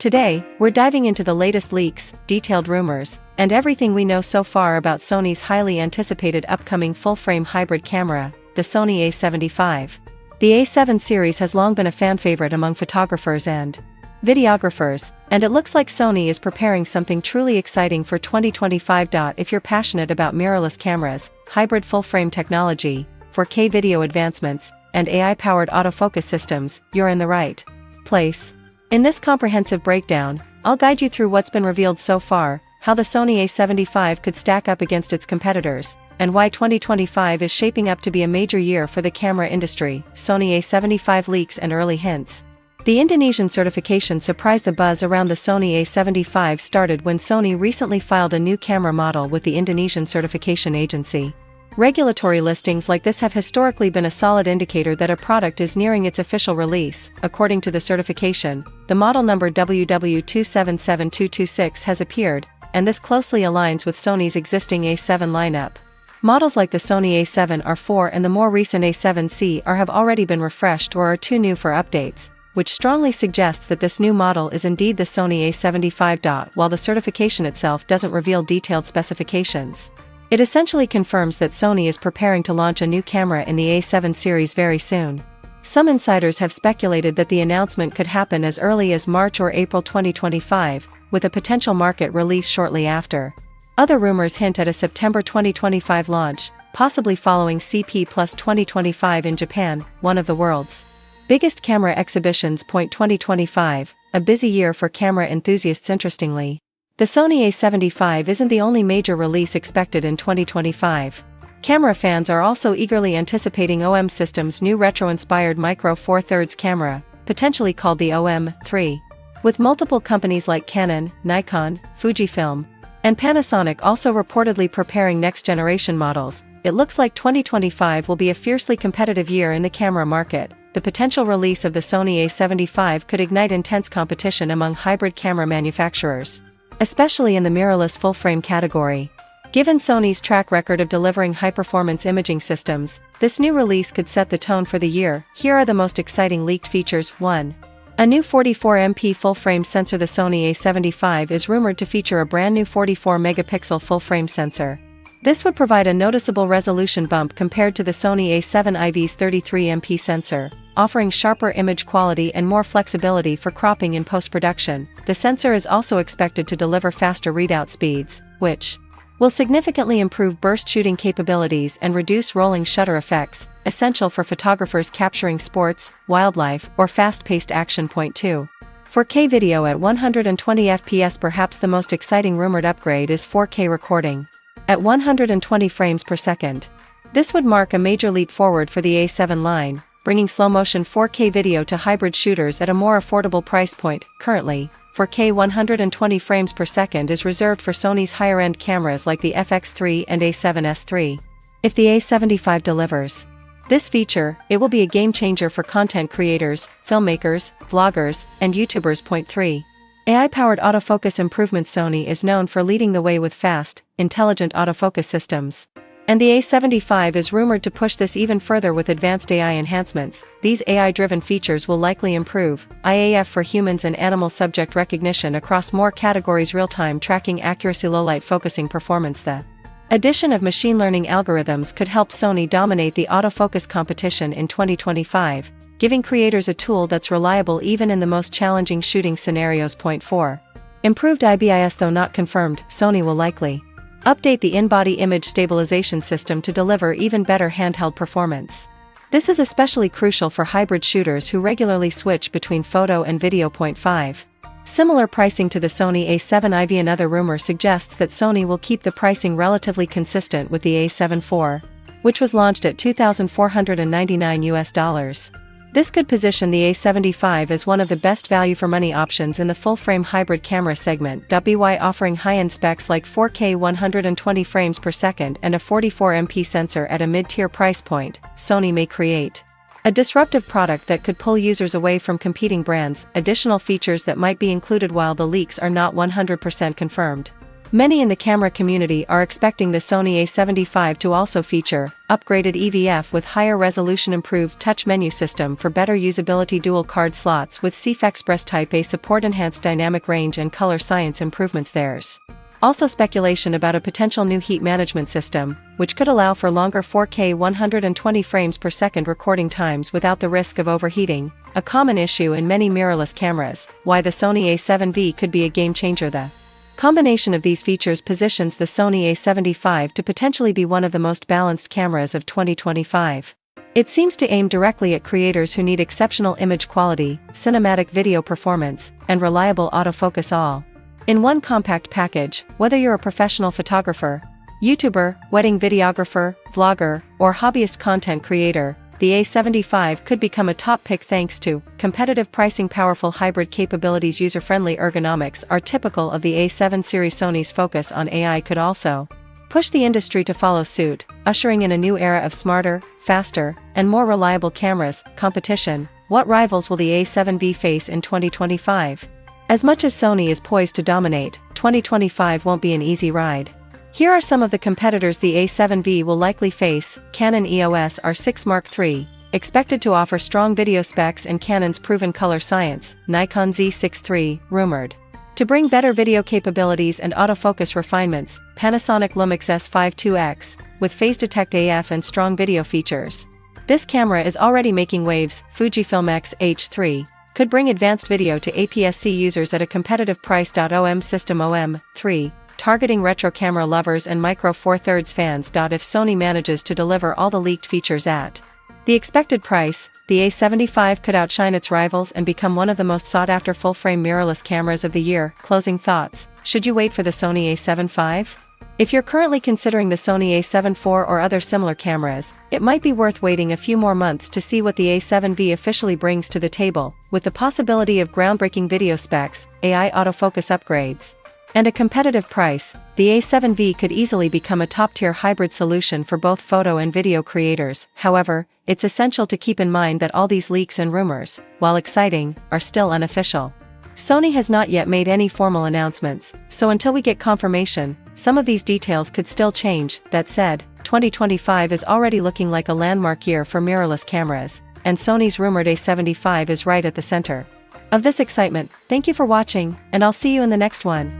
Today, we're diving into the latest leaks, detailed rumors, and everything we know so far about Sony's highly anticipated upcoming full-frame hybrid camera, the Sony A7V. The A7 series has long been a fan favorite among photographers and videographers, and it looks like Sony is preparing something truly exciting for 2025. If you're passionate about mirrorless cameras, hybrid full-frame technology, 4K video advancements, and AI-powered autofocus systems, you're in the right place. In this comprehensive breakdown, I'll guide you through what's been revealed so far, how the Sony A7V could stack up against its competitors, and why 2025 is shaping up to be a major year for the camera industry. Sony A7V leaks and early hints. The Indonesian certification surprised. The buzz around the Sony A7V started when Sony recently filed a new camera model with the Indonesian certification agency. Regulatory listings like this have historically been a solid indicator that a product is nearing its official release. According to the certification, the model number WW277226 has appeared, and this closely aligns with Sony's existing A7 lineup. Models like the Sony A7 IV and the more recent A7C have already been refreshed or are too new for updates, which strongly suggests that this new model is indeed the Sony A7V. While the certification itself doesn't reveal detailed specifications, it essentially confirms that Sony is preparing to launch a new camera in the A7 series very soon. Some insiders have speculated that the announcement could happen as early as March or April 2025, with a potential market release shortly after. Other rumors hint at a September 2025 launch, possibly following CP Plus 2025 in Japan, one of the world's biggest camera exhibitions. 2025, a busy year for camera enthusiasts. Interestingly, the Sony A7V isn't the only major release expected in 2025. Camera fans are also eagerly anticipating OM System's new retro-inspired Micro Four Thirds camera, potentially called the OM3. With multiple companies like Canon, Nikon, Fujifilm, and Panasonic also reportedly preparing next-generation models, it looks like 2025 will be a fiercely competitive year in the camera market. The potential release of the Sony A7V could ignite intense competition among hybrid camera manufacturers, especially in the mirrorless full-frame category. Given Sony's track record of delivering high-performance imaging systems, this new release could set the tone for the year. Here are the most exciting leaked features. 1. A new 44MP full-frame sensor. The Sony A7V is rumored to feature a brand new 44-megapixel full-frame sensor. This would provide a noticeable resolution bump compared to the Sony A7V's 33MP sensor, offering sharper image quality and more flexibility for cropping in post-production. The sensor is also expected to deliver faster readout speeds, which will significantly improve burst shooting capabilities and reduce rolling shutter effects, essential for photographers capturing sports, wildlife, or fast-paced action. 2. 4K video at 120 FPS. Perhaps the most exciting rumored upgrade is 4K recording at 120 frames per second. This would mark a major leap forward for the A7 line, bringing slow-motion 4K video to hybrid shooters at a more affordable price point. Currently, 4K 120 frames per second is reserved for Sony's higher-end cameras like the FX3 and A7S III. If the A7V delivers this feature, it will be a game-changer for content creators, filmmakers, vloggers, and YouTubers. 3. AI-powered autofocus improvements. Sony is known for leading the way with fast, intelligent autofocus systems, and the A7V is rumored to push this even further with advanced AI enhancements. These AI-driven features will likely improve IAF for humans and animal subject recognition across more categories, real-time tracking accuracy, low-light focusing performance. The addition of machine learning algorithms could help Sony dominate the autofocus competition in 2025, giving creators a tool that's reliable even in the most challenging shooting scenarios. 4. Improved IBIS. Though not confirmed, Sony will likely update the in-body image stabilization system to deliver even better handheld performance. This is especially crucial for hybrid shooters who regularly switch between photo and video. 5. Similar pricing to the Sony A7V. Another rumor suggests that Sony will keep the pricing relatively consistent with the A7 IV, which was launched at $2,499. This could position the A7V as one of the best value-for-money options in the full-frame hybrid camera segment. By offering high-end specs like 4K 120 frames per second and a 44MP sensor at a mid-tier price point, Sony may create a disruptive product that could pull users away from competing brands. Additional features that might be included. While the leaks are not 100% confirmed, Many in the camera community are expecting the Sony A7 V to also feature upgraded EVF with higher resolution, improved touch menu system for better usability, dual card slots with CF Express Type A support, enhanced dynamic range and color science improvements. There's also speculation about a potential new heat management system, which could allow for longer 4K 120 frames per second recording times without the risk of overheating, a common issue in many mirrorless cameras. Why the Sony A7 V could be a game changer. The combination of these features positions the Sony A7 V to potentially be one of the most balanced cameras of 2025. It seems to aim directly at creators who need exceptional image quality, cinematic video performance, and reliable autofocus all in one compact package. Whether you're a professional photographer, YouTuber, wedding videographer, vlogger, or hobbyist content creator, the A7 V could become a top pick thanks to competitive pricing, powerful hybrid capabilities, user-friendly ergonomics are typical of the A7 series. Sony's focus on AI could also push the industry to follow suit, ushering in a new era of smarter, faster, and more reliable cameras. Competition. What rivals will the A7 V face in 2025? As much as Sony is poised to dominate, 2025 won't be an easy ride. Here are some of the competitors the A7 V will likely face. Canon EOS R6 Mark III, expected to offer strong video specs and Canon's proven color science. Nikon Z6 III, rumored to bring better video capabilities and autofocus refinements. Panasonic Lumix S5 IIX, with phase detect AF and strong video features. This camera is already making waves. Fujifilm X-H3, could bring advanced video to APS-C users at a competitive price. OM System OM3, targeting retro camera lovers and Micro Four Thirds fans. If Sony manages to deliver all the leaked features at the expected price, the A7 V could outshine its rivals and become one of the most sought-after full-frame mirrorless cameras of the year. Closing thoughts. Should you wait for the Sony A7 V? If you're currently considering the Sony A7 IV or other similar cameras, it might be worth waiting a few more months to see what the A7 V officially brings to the table, with the possibility of groundbreaking video specs, AI autofocus upgrades, and a competitive price. The A7 V could easily become a top-tier hybrid solution for both photo and video creators. However, it's essential to keep in mind that all these leaks and rumors, while exciting, are still unofficial. Sony has not yet made any formal announcements, so until we get confirmation, some of these details could still change. That said, 2025 is already looking like a landmark year for mirrorless cameras, and Sony's rumored A7 V is right at the center of this excitement. Thank you for watching, and I'll see you in the next one.